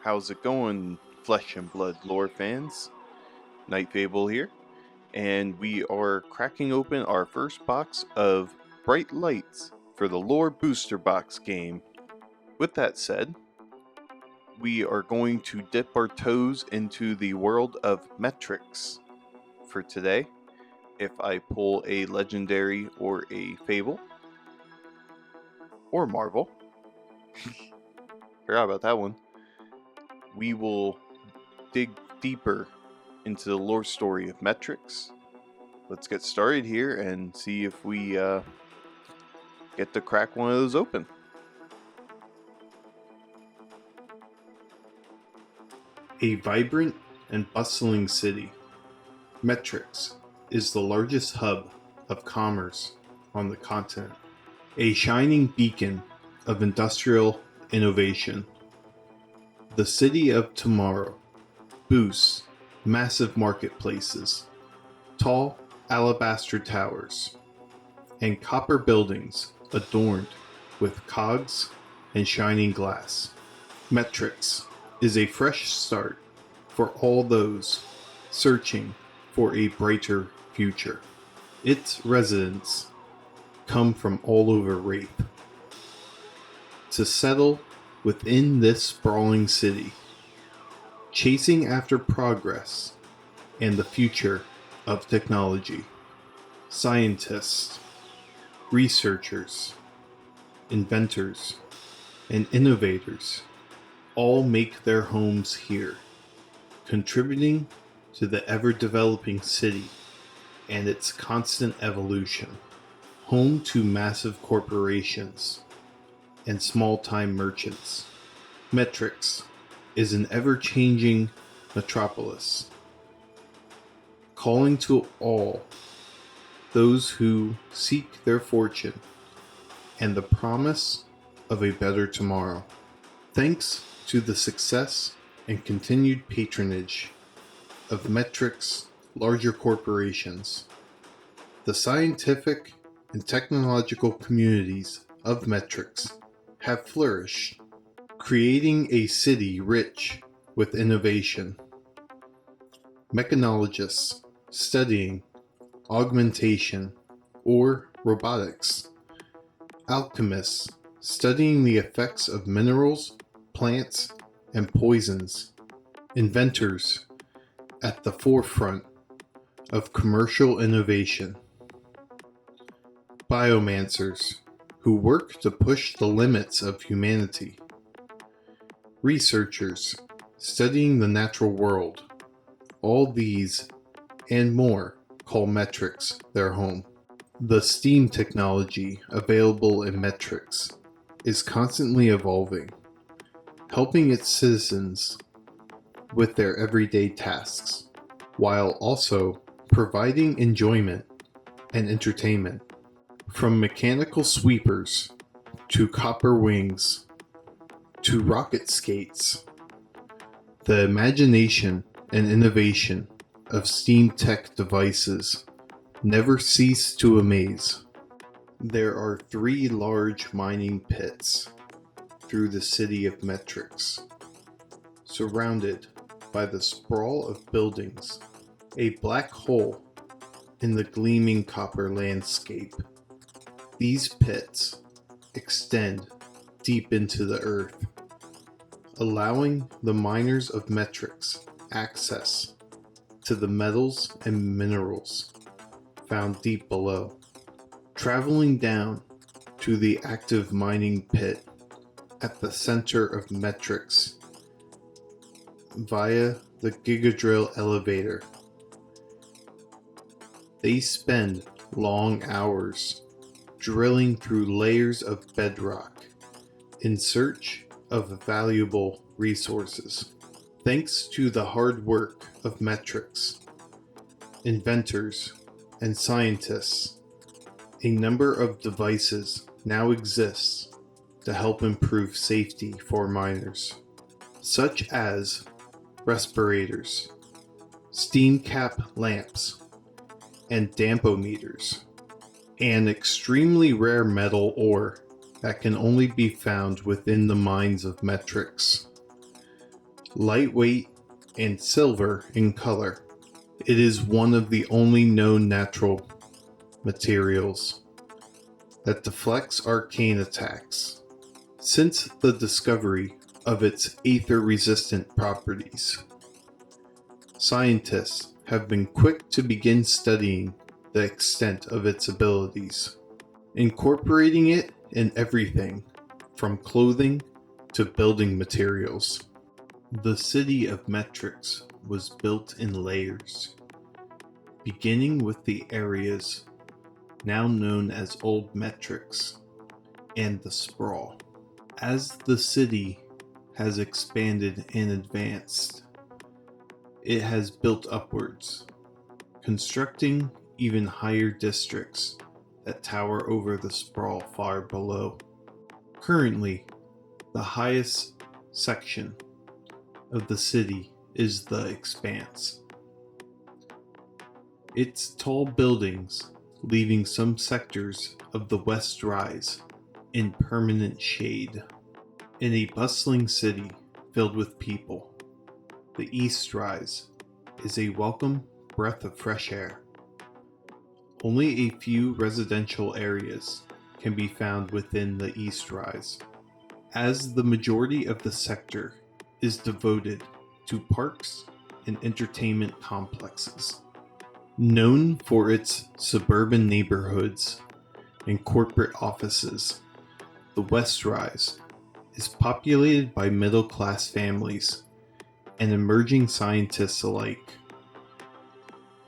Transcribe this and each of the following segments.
How's it going, Flesh and Blood lore fans? Night Fable here, and we are cracking open our first box of Bright Lights for the Lore Booster Box game. With that said, we are going to dip our toes into the world of metrixs for today. If I pull a legendary or a fable, or Marvel, forgot about that one, we will dig deeper into the lore story of metrixs. Let's get started here and see if we get to crack one of those open. A vibrant and bustling city, Metrix is the largest hub of commerce on the continent, a shining beacon of industrial innovation. The city of tomorrow boasts massive marketplaces, tall alabaster towers, and copper buildings adorned with cogs and shining glass. Metrix is a fresh start for all those searching for a brighter future. Its residents come from all over Wraith to settle within this sprawling city, chasing after progress and the future of technology. Scientists, researchers, inventors, and innovators all make their homes here, contributing to the ever-developing city and its constant evolution. Home to massive corporations and small-time merchants, Metrix is an ever-changing metropolis, calling to all those who seek their fortune and the promise of a better tomorrow. Thanks to the success and continued patronage of Metrix's larger corporations, the scientific and technological communities of Metrix have flourished, creating a city rich with innovation. Mechanologists studying augmentation or robotics, alchemists studying the effects of minerals, plants, and poisons, inventors at the forefront of commercial innovation, biomancers who work to push the limits of humanity, researchers studying the natural world. All these and more call Metrix their home. The STEAM technology available in Metrix is constantly evolving, helping its citizens with their everyday tasks, while also providing enjoyment and entertainment. From mechanical sweepers to copper wings to rocket skates, the imagination and innovation of STEAM tech devices never cease to amaze. There are 3 large mining pits through the city of Metrix, surrounded by the sprawl of buildings, a black hole in the gleaming copper landscape. These pits extend deep into the earth, allowing the miners of Metrix access to the metals and minerals found deep below. Traveling down to the active mining pit at the center of Metrix via the Gigadrill elevator, they spend long hours drilling through layers of bedrock in search of valuable resources. Thanks to the hard work of Metrix, inventors, and scientists, a number of devices now exist to help improve safety for miners, such as respirators, steam cap lamps, and dampometers, an extremely rare metal ore that can only be found within the mines of Metrix. lightweight, and silver in color. It is one of the only known natural materials that deflects arcane attacks. Since the discovery of its aether-resistant properties, scientists have been quick to begin studying the extent of its abilities, incorporating it in everything from clothing to building materials. The city of Metrixs was built in layers, beginning with the areas now known as Old Metrixs and the Sprawl. As the city has expanded and advanced, it has built upwards, constructing even higher districts that tower over the Sprawl far below. Currently, the highest section of the city is the Expanse. Its tall buildings leaving some sectors of the West Rise in permanent shade. In a bustling city filled with people, the East Rise is a welcome breath of fresh air. Only a few residential areas can be found within the East Rise, as the majority of the sector is devoted to parks and entertainment complexes. Known for its suburban neighborhoods and corporate offices, the West Rise is populated by middle-class families and emerging scientists alike.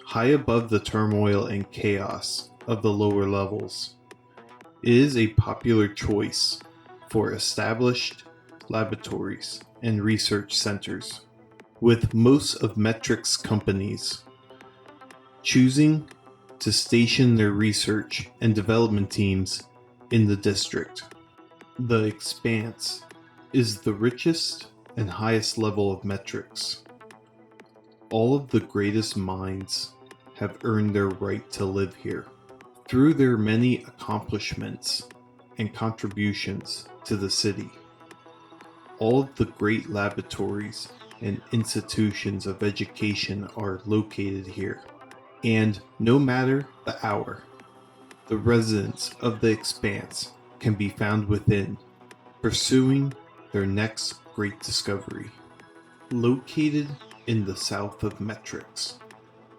High above the turmoil and chaos of the lower levels, it is a popular choice for established laboratories and research centers, with most of Metrixs companies choosing to station their research and development teams in the district. The Expanse is the richest and highest level of Metrixs. All of the greatest minds have earned their right to live here. Through their many accomplishments and contributions to the city, all of the great laboratories and institutions of education are located here. And no matter the hour, the residents of the Expanse can be found within, pursuing their next great discovery. Located in the south of Metrixs,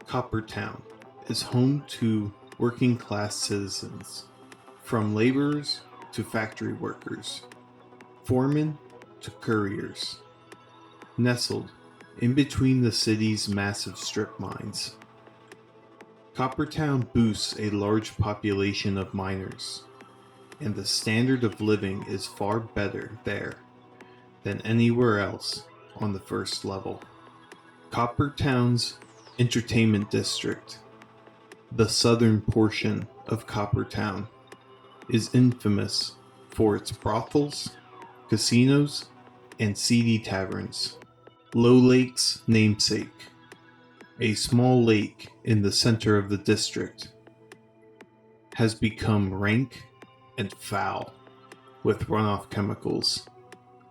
Coppertown is home to working class citizens, from laborers to factory workers, foremen to couriers. Nestled in between the city's massive strip mines, Coppertown boasts a large population of miners, and the standard of living is far better there than anywhere else on the first level. Coppertown's entertainment district, the southern portion of Coppertown, is infamous for its brothels, casinos, and seedy taverns. Low Lake's namesake, a small lake in the center of the district, has become rank and foul with runoff chemicals,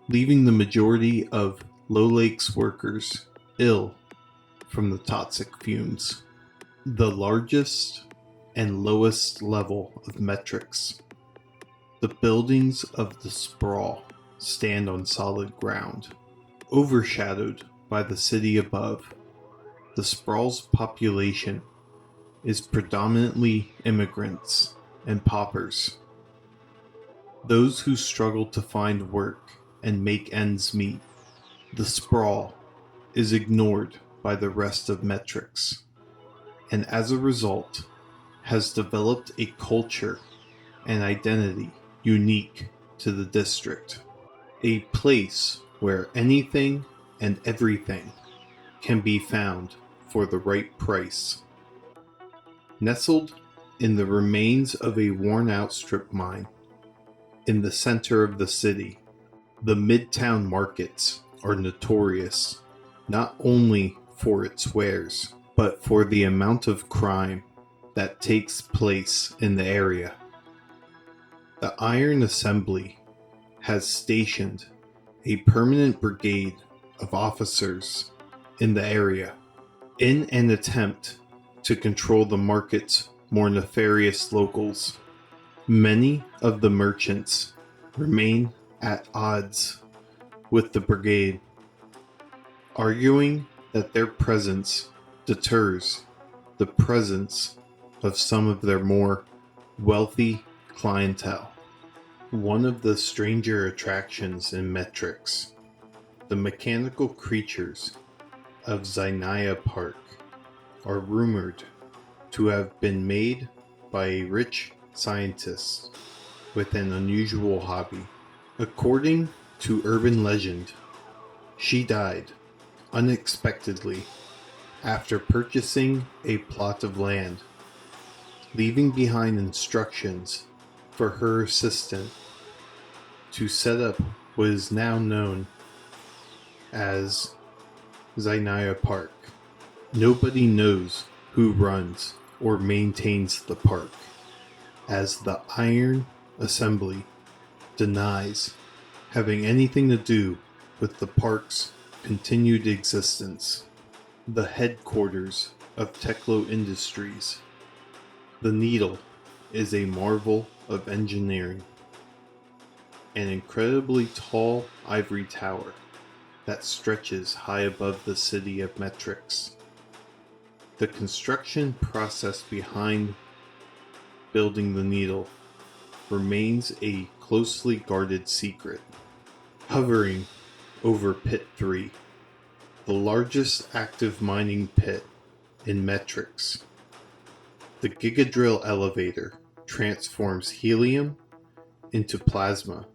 leaving the majority of Low Lake's workers ill from the toxic fumes. The largest and lowest level of Metrixs, the buildings of the Sprawl stand on solid ground. Overshadowed by the city above, the Sprawl's population is predominantly immigrants and paupers, those who struggle to find work and make ends meet. The Sprawl is ignored by the rest of Metrixs, and as a result has developed a culture and identity unique to the district, a place where anything and everything can be found for the right price. Nestled in the remains of a worn-out strip mine in the center of the city, the Midtown markets are notorious not only for its wares, but for the amount of crime that takes place in the area. The Iron Assembly has stationed a permanent brigade of officers in the area in an attempt to control the market's more nefarious locals. Many of the merchants remain at odds with the brigade, arguing that their presence deters the presence of some of their more wealthy clientele. One of the stranger attractions in metrixs, the mechanical creatures of Xenia Park, are rumored to have been made by a rich scientist with an unusual hobby. According to urban legend, she died unexpectedly after purchasing a plot of land, leaving behind instructions for her assistant to set up what is now known as Xenia Park. Nobody knows who runs or maintains the park, as the Iron Assembly denies having anything to do with the park's continued existence. The headquarters of Teklo Industries, the Needle, is a marvel of engineering. An incredibly tall ivory tower that stretches high above the city of metrixs. The construction process behind building the Needle remains a closely guarded secret. Hovering over Pit 3, the largest active mining pit in metrixs, the Gigadrill elevator transforms helium into plasma,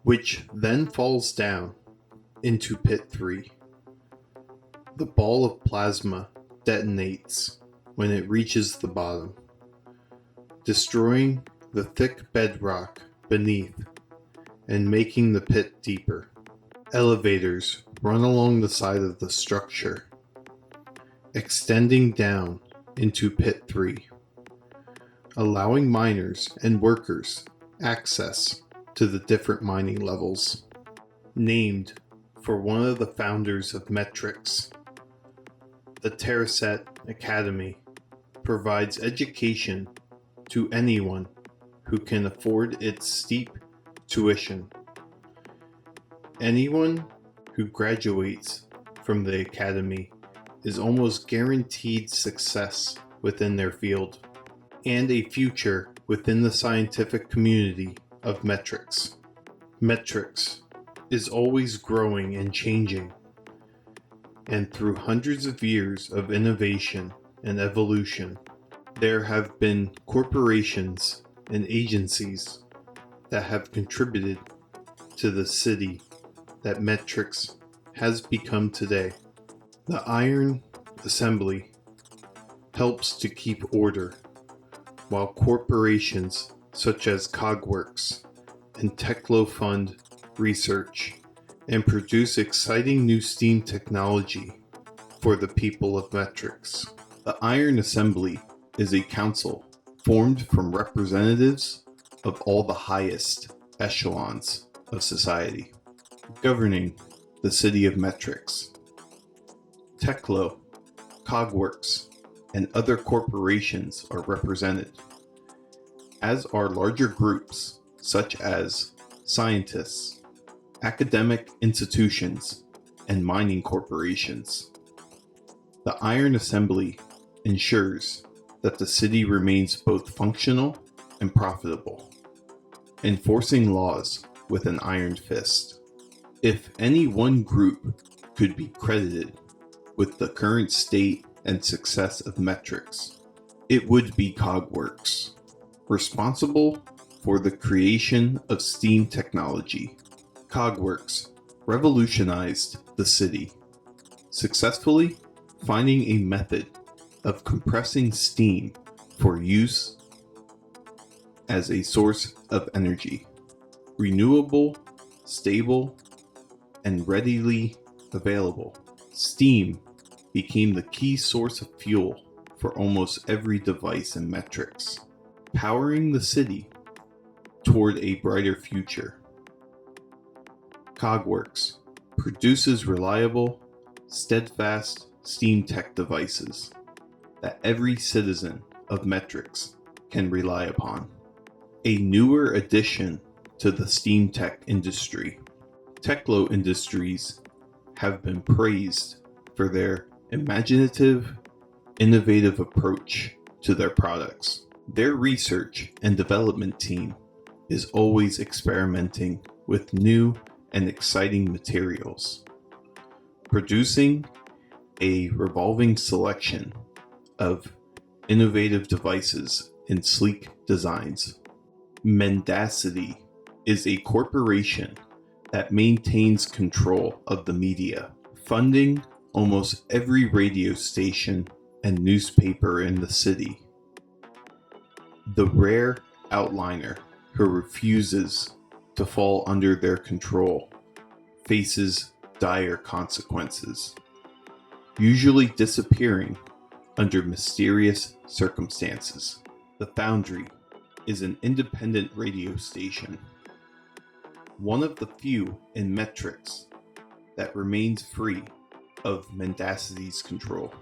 which then falls down into Pit 3. The ball of plasma detonates when it reaches the bottom, destroying the thick bedrock beneath and making the pit deeper. Elevators run along the side of the structure, extending down into Pit 3, allowing miners and workers access to the different mining levels. Named for one of the founders of metrixs, the Terraset Academy provides education to anyone who can afford its steep tuition. Anyone who graduates from the academy is almost guaranteed success within their field and a future within the scientific community of metrixs. Metrixs is always growing and changing, and through hundreds of years of innovation and evolution, there have been corporations and agencies that have contributed to the city that metrixs has become today. The Iron Assembly helps to keep order, while corporations such as Cogworks and Teklo fund research and produce exciting new STEAM technology for the people of metrixs. The Iron Assembly is a council formed from representatives of all the highest echelons of society, governing the city of metrixs. Teklo, Cogworks, and other corporations are represented, as are larger groups such as scientists, academic institutions, and mining corporations. The Iron Assembly ensures that the city remains both functional and profitable, enforcing laws with an iron fist. If any one group could be credited with the current state and success of metrixs, it would be Cogworks, responsible for the creation of steam technology. Cogworks revolutionized the city, successfully finding a method of compressing steam for use as a source of energy, renewable, stable, and readily available. Steam became the key source of fuel for almost every device in metrixs, powering the city toward a brighter future. Cogworks produces reliable, steadfast steam tech devices that every citizen of Metrix can rely upon. A newer addition to the steam tech industry, Techlo Industries have been praised for their imaginative, innovative approach to their products. Their research and development team is always experimenting with new and exciting materials, producing a revolving selection of innovative devices in sleek designs. Mendacity is a corporation that maintains control of the media, funding almost every radio station and newspaper in the city. The rare outliner who refuses to fall under their control faces dire consequences, usually disappearing under mysterious circumstances. The Foundry is an independent radio station, one of the few in Metrix that remains free of Mendacity's control.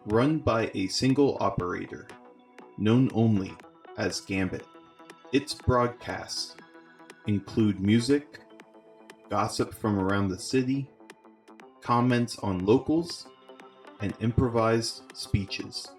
Run by a single operator, known only as Gambit. Its broadcasts include music, gossip from around the city, comments on locals, and improvised speeches.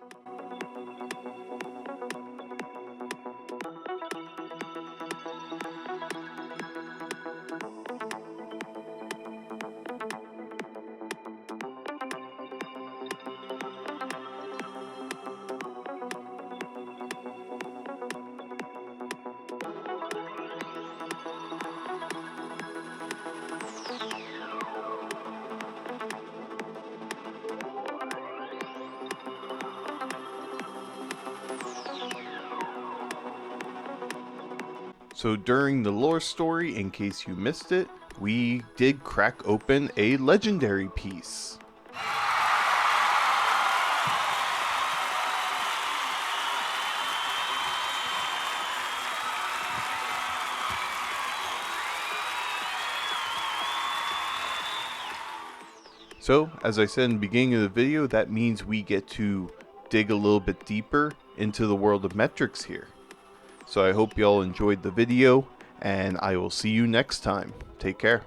So during the lore story, in case you missed it, we did crack open a legendary piece. So, as I said in the beginning of the video, that means we get to dig a little bit deeper into the world of Metrix here. So I hope y'all enjoyed the video, and I will see you next time. Take care.